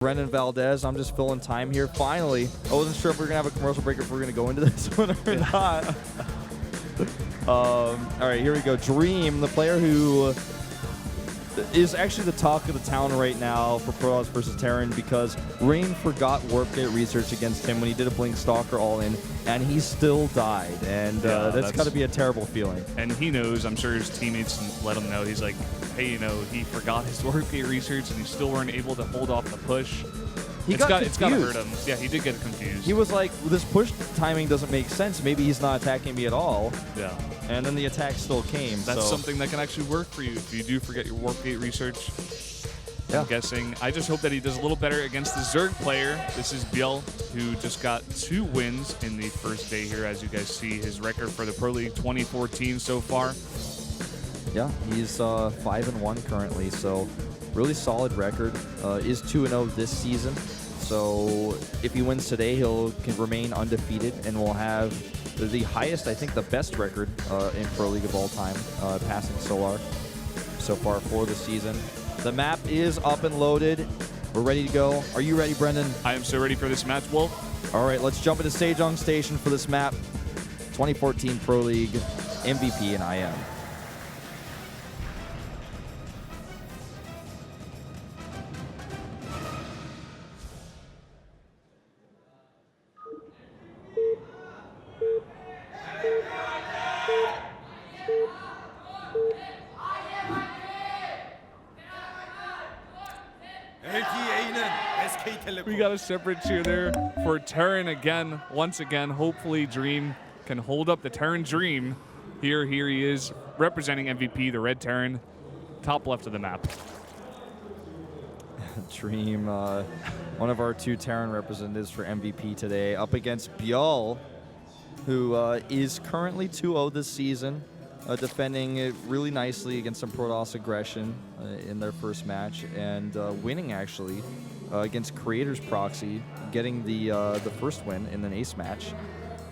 Brendan Valdez. I'm just filling time here. Finally, I wasn't sure if we are going to have a commercial break or if we are going to go into this one or not. All right, here we go. Dream, the player who is actually the talk of the town right now for Protoss versus Terran because Rain forgot Warp Gate research against him when he did a Blink Stalker all-in, and he still died. And that's got to be a terrible feeling. And he knows, I'm sure his teammates let him know. He's like, hey, you know, he forgot his Warp Gate research, and he still weren't able to hold off the push. It's got to hurt him. Yeah, he did get confused. He was like, this push timing doesn't make sense. Maybe he's not attacking me at all. Yeah. And then the attack still came. That's something that can actually work for you if you do forget your Warp Gate research. Yeah. I'm guessing. I just hope that he does a little better against the Zerg player. This is ByuL, who just got 2 wins in the first day here. As you guys see, his record for the Pro League 2014 so far. Yeah, he's 5-1 currently, so really solid record. Is 2-0 this season. So if he wins today, can remain undefeated and will have the highest, I think, the best record in Pro League of all time, passing Solar so far for the season. The map is up and loaded. We're ready to go. Are you ready, Brendan? I am so ready for this match, Wolf. All right, let's jump into Sejong Station for this map. 2014 Pro League MVP and IM. We got a separate cheer there for Terran again. Once again, hopefully Dream can hold up the Terran Dream. Here he is representing MVP, the Red Terran, top left of the map. Dream, one of our 2 Terran representatives for MVP today, up against ByuL, who is currently 2-0 this season, defending it really nicely against some Protoss aggression in their first match, and winning actually against Creator's Proxy, getting the first win in an ace match.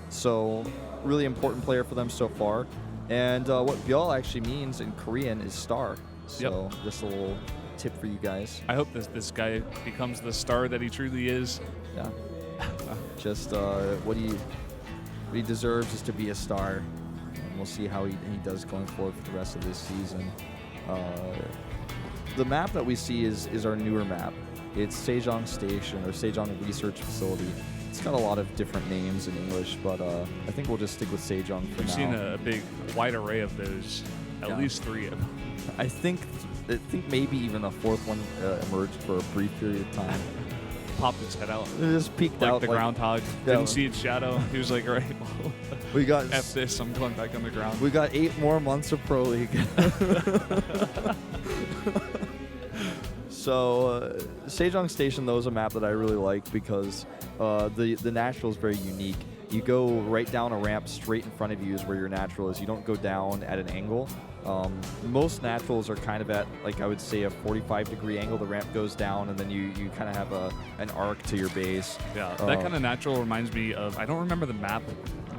So really important player for them so far. And what ByuL actually means in Korean is star. So just a little tip for you guys. I hope this guy becomes the star that he truly is. Yeah. Just what he deserves is to be a star. And we'll see how he does going forward for the rest of this season. The map that we see is our newer map. It's Sejong Station, or Sejong Research Facility. It's got a lot of different names in English, but I think we'll just stick with Sejong for now. We've seen a big, wide array of those, at least 3 of them. I think maybe even a 4th one emerged for a brief period of time. Popped its head out. It just peeked out. Like the groundhog. Didn't see its shadow. He was like, all right, well, we got F this, I'm going back on the ground. We got 8 more months of Pro League. So Sejong Station, though, is a map that I really like because the natural is very unique. You go right down a ramp straight in front of you is where your natural is. You don't go down at an angle. Most naturals are kind of at, like, I would say a 45-degree angle. The ramp goes down, and then you kind of have an arc to your base. Yeah, that kind of natural reminds me of, I don't remember the map,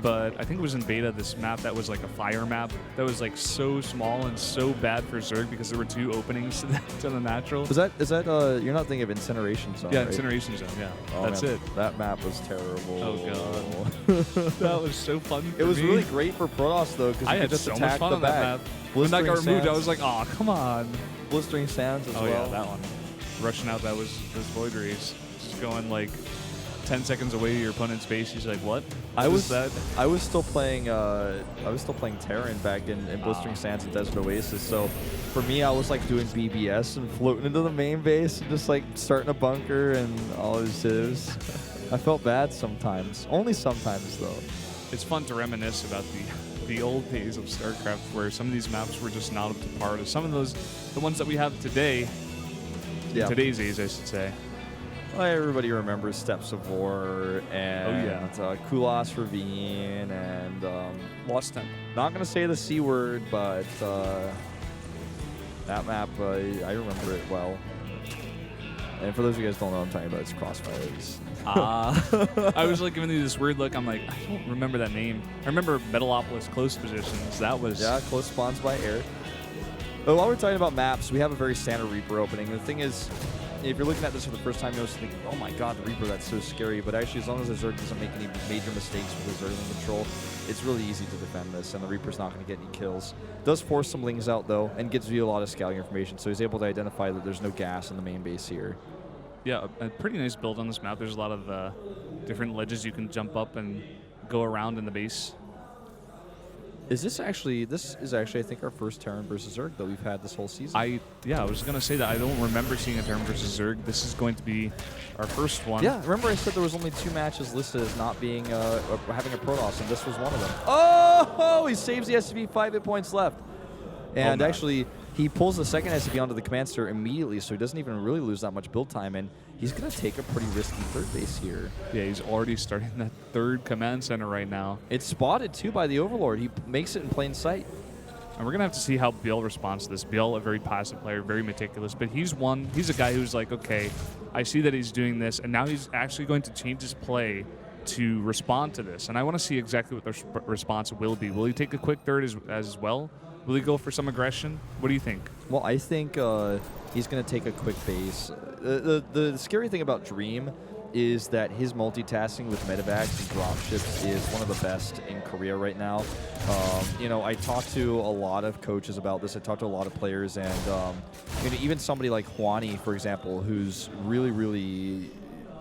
but I think it was in beta, this map that was like a fire map that was like so small and so bad for Zerg because there were 2 openings to the natural. Is that you're not thinking of Incineration Zone, Yeah, right? Incineration Zone, yeah. Oh, that's man, it. That map was terrible. Oh, God. That was so fun for It was me. really great for Protoss, though, because you could just so attack much fun the on back. that map. When that got removed, I was like, oh, come on. Blistering Sands as well. Oh, yeah, that one. Rushing out, that was those Void Rays. Just going like 10 seconds away to your opponent's base. He's like, what? I was still playing Terran back in Blistering Sands and Desert Oasis. So for me, I was like doing BBS and floating into the main base and just like starting a bunker and all this. I felt bad sometimes. Only sometimes though. It's fun to reminisce about the old days of StarCraft, where some of these maps were just not up to par to some of the ones that we have today. Yeah. Today's days, I should say. Well, everybody remembers Steps of War and Kulas Ravine and Lost Temple. Not going to say the C word, but that map, I remember it well. And for those of you guys who don't know what I'm talking about, it's Crossfires. I was like giving you this weird look. I'm like, I don't remember that name. I remember Metalopolis Close Positions. That was... Yeah, Close Spawns by Air. But while we're talking about maps, we have a very standard Reaper opening. The thing is, if you're looking at this for the first time, you'll just think, oh my god, the Reaper, that's so scary. But actually, as long as the Zerg doesn't make any major mistakes with his Zergling control, it's really easy to defend this, and the Reaper's not going to get any kills. Does force some lings out, though, and gives you a lot of scouting information, so he's able to identify that there's no gas in the main base here. Yeah, a pretty nice build on this map. There's a lot of different ledges you can jump up and go around in the base. This is actually, I think, our first Terran versus Zerg that we've had this whole season. Yeah, I was going to say that. I don't remember seeing a Terran versus Zerg. This is going to be our first one. Yeah, remember I said there was only 2 matches listed as not being, having a Protoss, and this was one of them. Oh, he saves the SCV, 5 hit points left. And actually, he pulls the second SCV onto the command center immediately, so he doesn't even really lose that much build time, and he's going to take a pretty risky third base here. Yeah, he's already starting that third command center right now. It's spotted, too, by the Overlord. He makes it in plain sight. And we're going to have to see how ByuL responds to this. ByuL, a very passive player, very meticulous, but he's a guy who's like, okay, I see that he's doing this, and now he's actually going to change his play to respond to this. And I want to see exactly what the response will be. Will he take a quick third as well? Will he go for some aggression? What do you think? Well, I think he's going to take a quick base. The scary thing about Dream is that his multitasking with medevacs and dropships is one of the best in Korea right now. You know, I talked to a lot of coaches about this. I talked to a lot of players, and you know, even somebody like Hwani, for example, who's really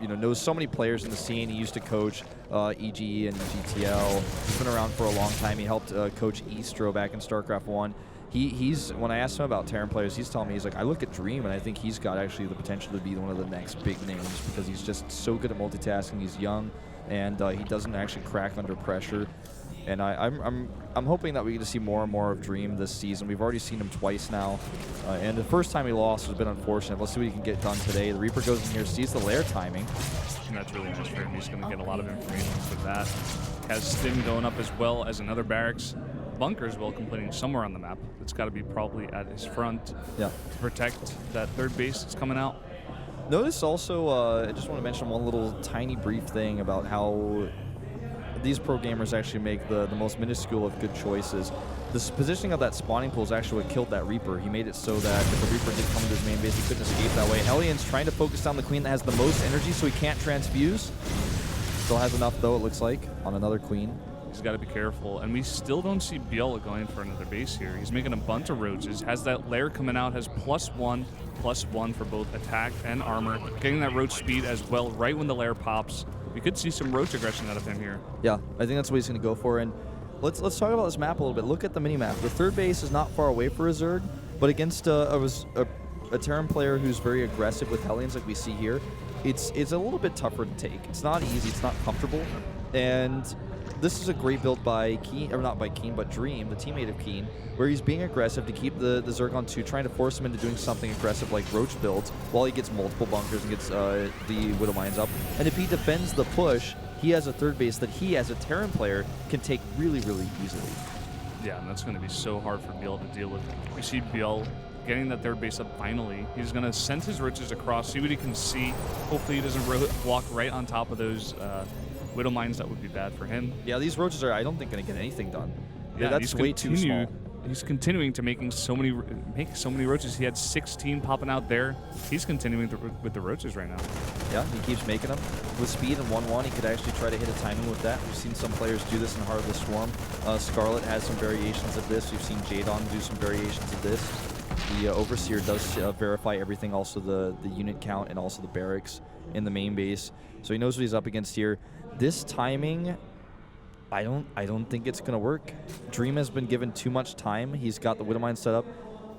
knows so many players in the scene. He used to coach EGE and EGTL. He's been around for a long time. He helped coach Estro back in Starcraft2. He's when I asked him about Terran players, he's telling me, he's like, I look at Dream and I think he's got actually the potential to be one of the next big names because he's just so good at multitasking. He's young and he doesn't actually crack under pressure. And I'm hoping that we get to see more and more of Dream this season. We've already seen him twice now, and the first time he lost has been unfortunate. Let's see what he can get done today. The Reaper goes in here, sees the lair timing. And that's really nice for him. He's going to get a lot of information with that. Has Stim going up as well as another barracks. Bunker as well, completing somewhere on the map. It's got to be probably at his front to protect that third base that's coming out. Notice also, I just want to mention one little tiny brief thing about how these pro gamers actually make the most minuscule of good choices. The positioning of that spawning pool is actually what killed that Reaper. He made it so that if the Reaper did come to his main base, he couldn't escape that way. Hellions trying to focus down the Queen that has the most energy so he can't transfuse. Still has enough, though, it looks like, on another Queen. He's got to be careful. And we still don't see ByuL going for another base here. He's making a bunch of roaches. Has that lair coming out, has +1/+1 for both attack and armor. Getting that roach speed as well right when the lair pops. We could see some roach aggression out of him here. Yeah, I think that's what he's going to go for. And let's talk about this map a little bit. Look at the mini-map. The third base is not far away for a Zerg, but against a Terran player who's very aggressive with Hellions like we see here, it's a little bit tougher to take. It's not easy. It's not comfortable. And this is a great build by Keen, or not by Keen, but Dream, the teammate of Keen, where he's being aggressive to keep the Zerg on 2, trying to force him into doing something aggressive like Roach builds while he gets multiple bunkers and gets the Widow Mines up. And if he defends the push, he has a third base that he, as a Terran player, can take really, really easily. Yeah, and that's going to be so hard for ByuL to deal with. We see ByuL getting that third base up finally. He's going to send his roaches across, see what he can see. Hopefully he doesn't walk right on top of those Widow Mines. That would be bad for him. Yeah, these roaches are, I don't think, going to get anything done. Yeah, that's way too small. He's continuing to make so many roaches. He had 16 popping out there. He's continuing with the roaches right now. Yeah, he keeps making them. With speed and 1-1, he could actually try to hit a timing with that. We've seen some players do this in Heart of the Swarm. Scarlet has some variations of this. We've seen Jadon do some variations of this. The Overseer does verify everything, also the unit count and also the barracks in the main base. So he knows what he's up against here. This timing, I don't think it's going to work. Dream has been given too much time. He's got the Widow Mine set up.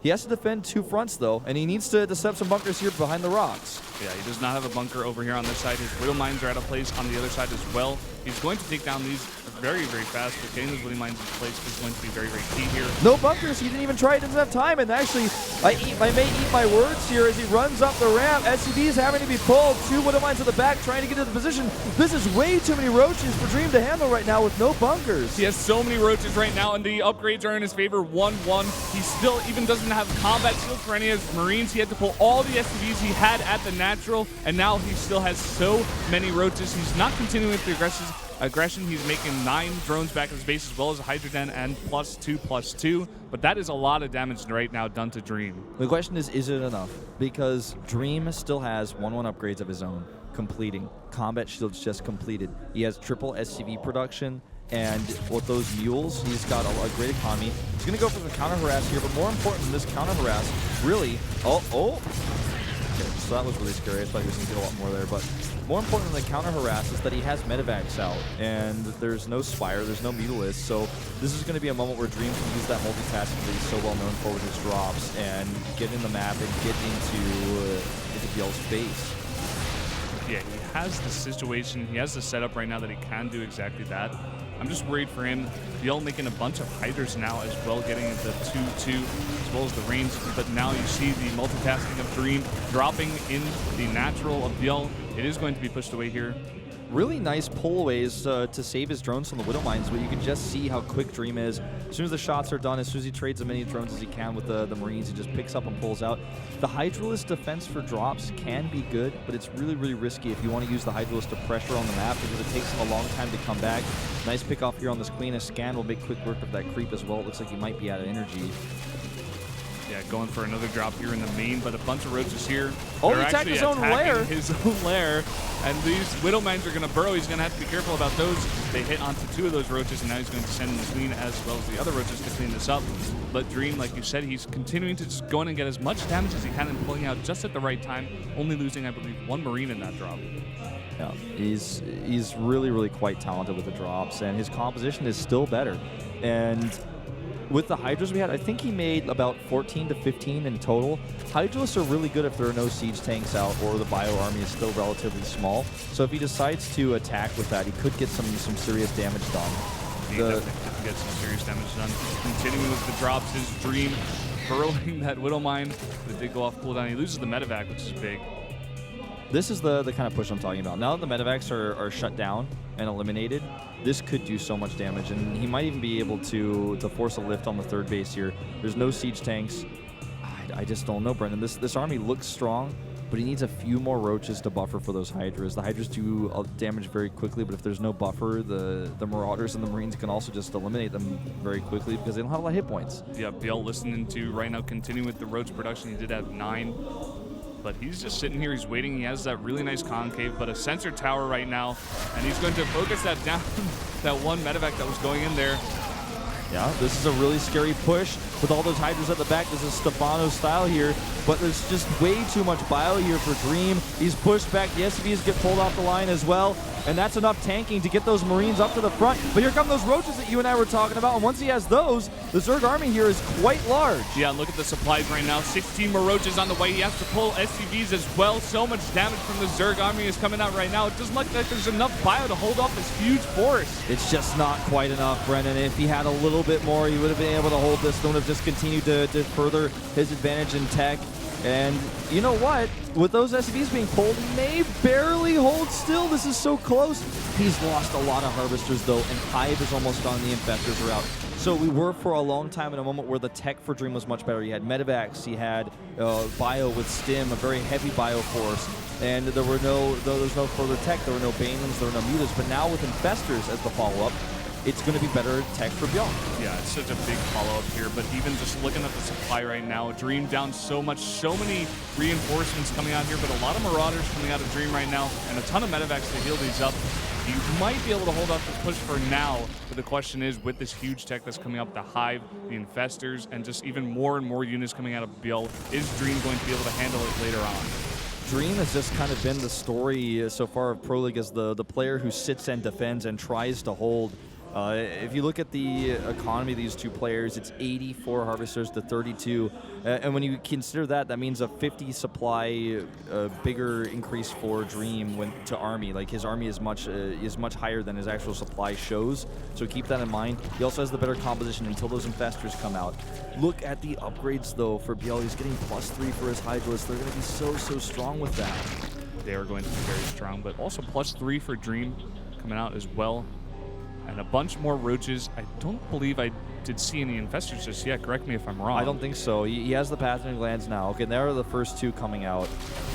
He has to defend 2 fronts, though, and he needs to set up some bunkers here behind the rocks. Yeah, he does not have a bunker over here on this side. His Widow Mines are out of place on the other side as well. He's going to take down these very, very fast, but getting those Widow Mines in place is going to be very, very key here. No bunkers. He didn't even try. He doesn't have time. And actually, I may eat my words here as he runs up the ramp. SCV is having to be pulled. 2 Widow Mines at the back trying to get into the position. This is way too many roaches for Dream to handle right now with no bunkers. He has so many roaches right now, and the upgrades are in his favor. 1-1. He still even doesn't have combat shields for any of his Marines. He had to pull all the SCVs he had at the natural, and now he still has so many roaches. He's not continuing with the aggression. He's making 9 drones back at his base, as well as a Hydrogen and +2/+2. But that is a lot of damage right now done to Dream. The question is it enough? Because Dream still has 1/1 upgrades of his own, completing. Combat Shields just completed. He has triple SCV production, and with those mules, he's got a great economy. He's going to go for the counter harass here, but more important than this counter harass, really, Okay, so that was really scary. I thought he was going to get a lot more there, but more important than the counter harass is that he has Medivacs out, and there's no Spire, there's no Mutalisk, so this is going to be a moment where Dream can use that multitasking that he's so well known for with his drops, and get in the map and get into ByuL's base. Yeah, he has the situation, he has the setup right now that he can do exactly that. I'm just worried for him. ByuL making a bunch of Hydras now as well, getting the 2-2 as well as the range. But now you see the multitasking of Dream dropping in the natural of ByuL. It is going to be pushed away here. Really nice pullaways to save his drones from the Widow Mines, but you can just see how quick Dream is. As soon as the shots are done, as soon as he trades as many drones as he can with the Marines, he just picks up and pulls out. The Hydralisk defense for drops can be good, but it's really, really risky if you want to use the Hydralisk to pressure on the map, because it takes him a long time to come back. Nice pick off here on this Queen. A scan will make quick work of that creep as well. It looks like he might be out of energy. Yeah, going for another drop here in the main, but a bunch of roaches here. Oh, he attacked his own lair. His own lair. And these Widow Mines are going to burrow. He's going to have to be careful about those. They hit onto 2 of those roaches, and now he's going to send in the Queen as well as the other roaches to clean this up. But Dream, like you said, he's continuing to just go in and get as much damage as he can and pulling out just at the right time, only losing, I believe, 1 Marine in that drop. Yeah, he's really, really quite talented with the drops, and his composition is still better. And with the Hydras we had, I think he made about 14 to 15 in total. Hydralisks are really good if there are no siege tanks out or the ByuL army is still relatively small. So if he decides to attack with that, he could get some serious damage done. He definitely could get some serious damage done. Continuing with the drops, his Dream burrowing that Widow Mine. But did go off cooldown. He loses the Medivac, which is big. This is the kind of push I'm talking about. Now that the Medivacs are shut down and eliminated, this could do so much damage, and he might even be able to force a lift on the 3rd base here. There's no siege tanks. I just don't know, Brendan. This army looks strong, but he needs a few more roaches to buffer for those Hydras. The Hydras do damage very quickly, but if there's no buffer, the Marauders and the Marines can also just eliminate them very quickly because they don't have a lot of hit points. Yeah, ByuL listening to right now, continuing with the roach production. He did have 9. But he's just sitting here, he's waiting. He has that really nice concave, but a sensor tower right now, and he's going to focus that down, that 1 Medivac that was going in there. Yeah, this is a really scary push with all those Hydras at the back. This is Stefano style here, but there's just way too much ByuL here for Dream. He's pushed back. The SCVs get pulled off the line as well, and that's enough tanking to get those Marines up to the front. But here come those roaches that you and I were talking about, and once he has those, the Zerg army here is quite large. Yeah, look at the supplies right now. 16 more roaches on the way. He has to pull SCVs as well. So much damage from the Zerg army is coming out right now. It doesn't look like there's enough ByuL to hold off this huge force. It's just not quite enough, Brennan. If he had a little bit more, he would have been able to hold this. Would have just continued to further his advantage in tech. And you know what? With those SCVs being pulled, he may barely hold still. This is so close. He's lost a lot of Harvesters, though, and Hive is almost done. The Infestors are out. So we were for a long time in a moment where the tech for Dream was much better. He had Medivacs, he had ByuL with Stim, a very heavy ByuL force, and there was no further tech. There were no Banelings, there were no Mutas. But now with Infestors as the follow-up, it's going to be better tech for ByuL. Yeah, it's such a big follow-up here, but even just looking at the supply right now, Dream down so much, so many reinforcements coming out here, but a lot of Marauders coming out of Dream right now, and a ton of Medivacs to heal these up. You might be able to hold off this push for now, but the question is, with this huge tech that's coming up, the Hive, the Infestors, and just even more and more units coming out of ByuL, is Dream going to be able to handle it later on? Dream has just kind of been the story so far of Pro League as the player who sits and defends and tries to hold. If you look at the economy of these two players, it's 84 Harvesters to 32. And when you consider that, that means a 50 supply bigger increase for Dream to Army. Like, his Army is much higher than his actual supply shows. So keep that in mind. He also has the better composition until those Infestors come out. Look at the upgrades, though, for ByuL. He's getting +3 for his Hydralisk. They're going to be so strong with that. They are going to be very strong, but also +3 for Dream coming out as well. and a bunch more roaches. I don't believe I did see any infestors just yet. Correct me if I'm wrong. I don't think so. He has the pathogen glands now. Okay, there are the first 2 coming out.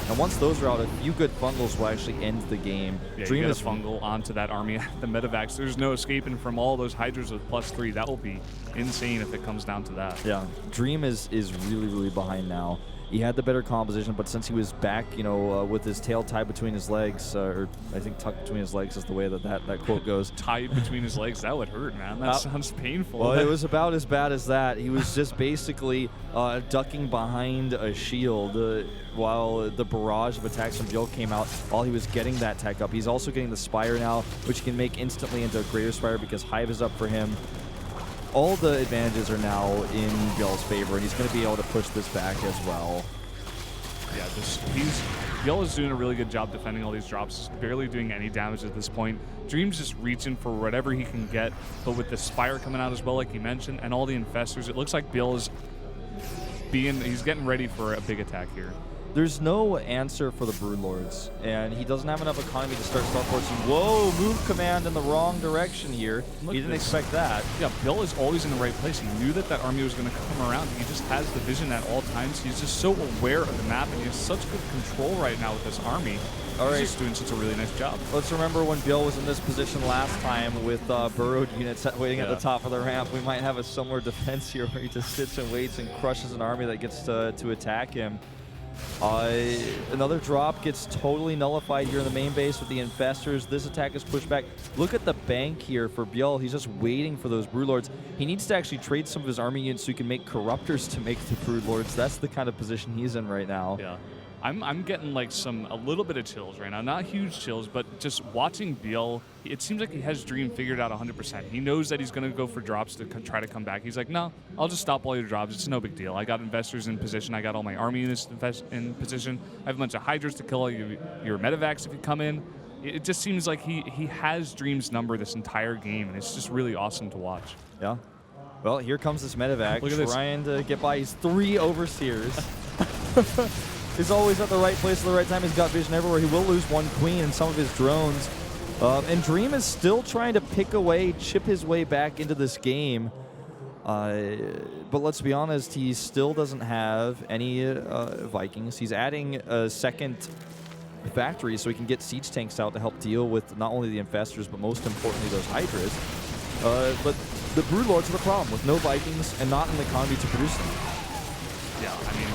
And once those are out, a few good bundles will actually end the game. Yeah, Dream you is get a fungal onto that army at the medevacs. There's no escaping from all those hydras with +3. That will be insane if it comes down to that. Yeah, Dream is really, really behind now. He had the better composition, but since he was back, with his tail tied between his legs, or I think tucked between his legs is the way that quote goes. Tied between his legs, that would hurt, man. That sounds painful. Well, it was about as bad as that. He was just basically ducking behind a shield while the barrage of attacks from ByuL came out while he was getting that tech up. He's also getting the Spire now, which he can make instantly into a Greater Spire because Hive is up for him. All the advantages are now in ByuL's favor, and he's going to be able to push this back as well. Yeah, ByuL is doing a really good job defending all these drops. He's barely doing any damage at this point. Dream's just reaching for whatever he can get, but with the Spire coming out as well, like you mentioned, and all the infestors, it looks like ByuL is he's getting ready for a big attack here. There's no answer for the Broodlords, and he doesn't have enough economy to start Starcraft2. Whoa, move command in the wrong direction here. He didn't expect that. Yeah, ByuL is always in the right place. He knew that army was going to come around. He just has the vision at all times. He's just so aware of the map, and he has such good control right now with this army. He's just doing such a really nice job. Let's remember when ByuL was in this position last time with burrowed units waiting at the top of the ramp. We might have a similar defense here where he just sits and waits and crushes an army that gets to attack him. Another drop gets totally nullified here in the main base with the infestors. This attack is pushed back. Look at the bank here for ByuL. He's just waiting for those Broodlords. He needs to actually trade some of his army units so he can make Corruptors to make the Broodlords. That's the kind of position he's in right now. Yeah. I'm getting like a little bit of chills right now. Not huge chills, but just watching ByuL, it seems like he has Dream figured out 100%. He knows that he's going to go for drops to try to come back. He's like, no, I'll just stop all your drops. It's no big deal. I got investors in position. I got all my army units in position. I have a bunch of Hydras to kill all your medevacs if you come in. It just seems like he has Dream's number this entire game, and it's just really awesome to watch. Yeah. Well, here comes this medevac trying to get by. He's 3 Overseers. He's always at the right place at the right time. He's got vision everywhere. He will lose 1 queen and some of his drones. And Dream is still trying to pick away, chip his way back into this game. But let's be honest, he still doesn't have any Vikings. He's adding a second factory so he can get siege tanks out to help deal with not only the infestors, but most importantly, those Hydras. But the Broodlords are the problem, with no Vikings and not an economy to produce them. Yeah, I mean,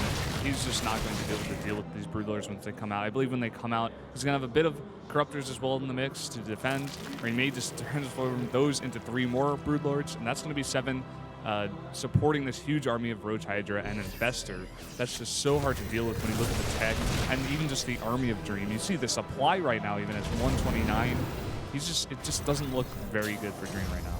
he's just not going to be able to deal with these Broodlords once they come out. I believe when they come out, he's going to have a bit of Corruptors as well in the mix to defend, or he may just transform those into 3 more Broodlords, and that's going to be 7 supporting this huge army of Roach Hydra and Infestor. That's just so hard to deal with when you look at the tech, and even just the army of Dream. You see the supply right now, even at 129. It just doesn't look very good for Dream right now.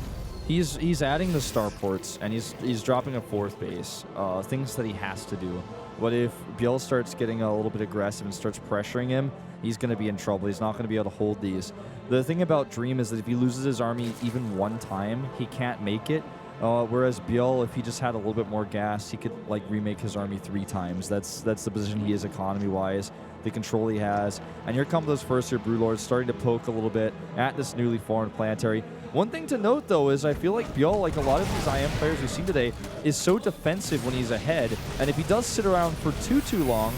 He's adding the starports, and he's dropping a 4th base, things that he has to do. But if ByuL starts getting a little bit aggressive and starts pressuring him, he's going to be in trouble. He's not going to be able to hold these. The thing about Dream is that if he loses his army even 1 time, he can't make it. Whereas ByuL, if he just had a little bit more gas, he could like remake his army 3 times. That's the position he is economy-wise, the control he has. And here come those first-year Broodlords starting to poke a little bit at this newly formed planetary. One thing to note, though, is I feel like ByuL, like a lot of these IM players we've seen today, is so defensive when he's ahead. And if he does sit around for too long,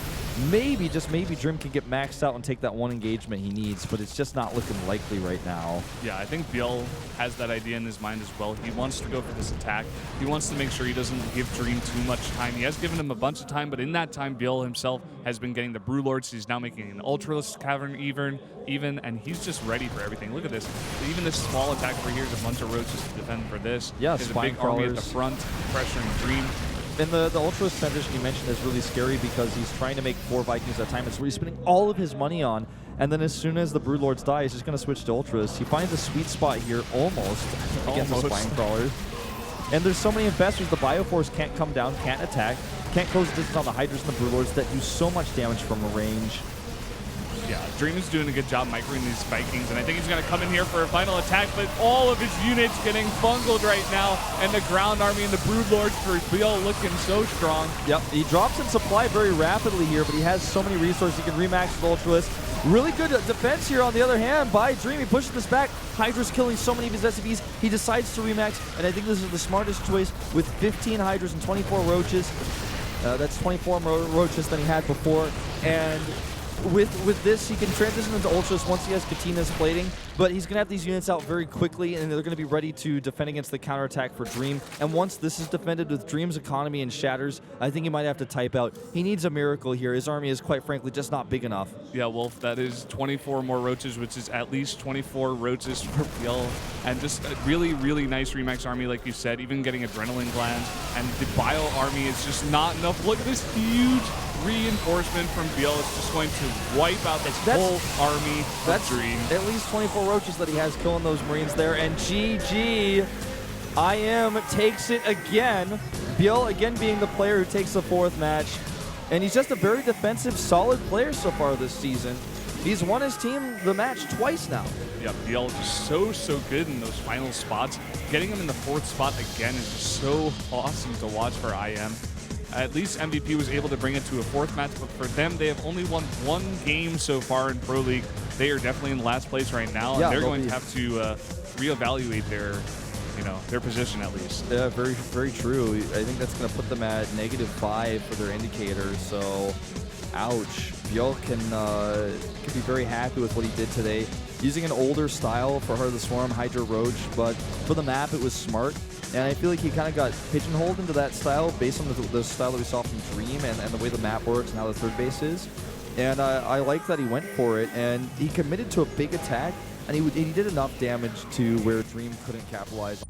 maybe, just maybe, Dream can get maxed out and take that 1 engagement he needs, but it's just not looking likely right now. Yeah, I think ByuL has that idea in his mind as well. He wants to go for this attack. He wants to make sure he doesn't give Dream too much time. He has given him a bunch of time, but in that time, ByuL himself has been getting the Broodlords. He's now making an Ultralisk Cavern even, and he's just ready for everything. Look at this. Even this small attack over here is a bunch of roaches to defend for this. Yeah, there's a big army at the front, pressuring Dream. And the Ultra transition you mentioned is really scary because he's trying to make 4 Vikings at a time. It's what he's spending all of his money on. And then as soon as the Broodlords die, he's just going to switch to Ultras. He finds a sweet spot here almost against the Spine Crawlers. And there's so many infestors, the Bioforce can't come down, can't attack, can't close the distance on the Hydras and the Broodlords that do so much damage from range. Yeah, Dream is doing a good job microing these Vikings, and I think he's going to come in here for a final attack, but all of his units getting bungled right now, and the ground army and the Broodlords for ByuL looking so strong. Yep, he drops in supply very rapidly here, but he has so many resources. He can remax with Ultralisk. Really good defense here on the other hand by Dream. He pushes this back. Hydra's killing so many of his SCVs. He decides to remax, and I think this is the smartest choice with 15 Hydras and 24 Roaches. That's 24 more Roaches than he had before, and with this, he can transition into Ultras once he has Katina's plating, but he's going to have these units out very quickly, and they're going to be ready to defend against the counterattack for Dream. And once this is defended with Dream's economy and shatters, I think he might have to type out. He needs a miracle here. His army is, quite frankly, just not big enough. Yeah, Wolf, that is 24 more Roaches, which is at least 24 Roaches for ByuL. And just a really, really nice Remax army, like you said, even getting Adrenaline Glands. And the ByuL army is just not enough. Look at this huge reinforcement from ByuL. It's just going to wipe out this whole army of Dream. At least 24 Roaches that he has killing those Marines there. And GG, IM takes it again. ByuL again being the player who takes the 4th match. And he's just a very defensive, solid player so far this season. He's won his team the match twice now. Yeah, ByuL just so good in those final spots. Getting him in the 4th spot again is just so awesome to watch for IM. At least MVP was able to bring it to a 4th match, but for them, they have only won 1 game so far in Pro League. They are definitely in last place right now, and they're going to have to reevaluate their position at least. Yeah, very true. I think that's going to put them at -5 for their indicator. So, ouch. ByuL can be very happy with what he did today. Using an older style for Heart of the Swarm, Hydra Roach, but for the map, it was smart. And I feel like he kind of got pigeonholed into that style based on the style that we saw from Dream and the way the map works and how the 3rd base is. And I like that he went for it, and he committed to a big attack, and he did enough damage to where Dream couldn't capitalize.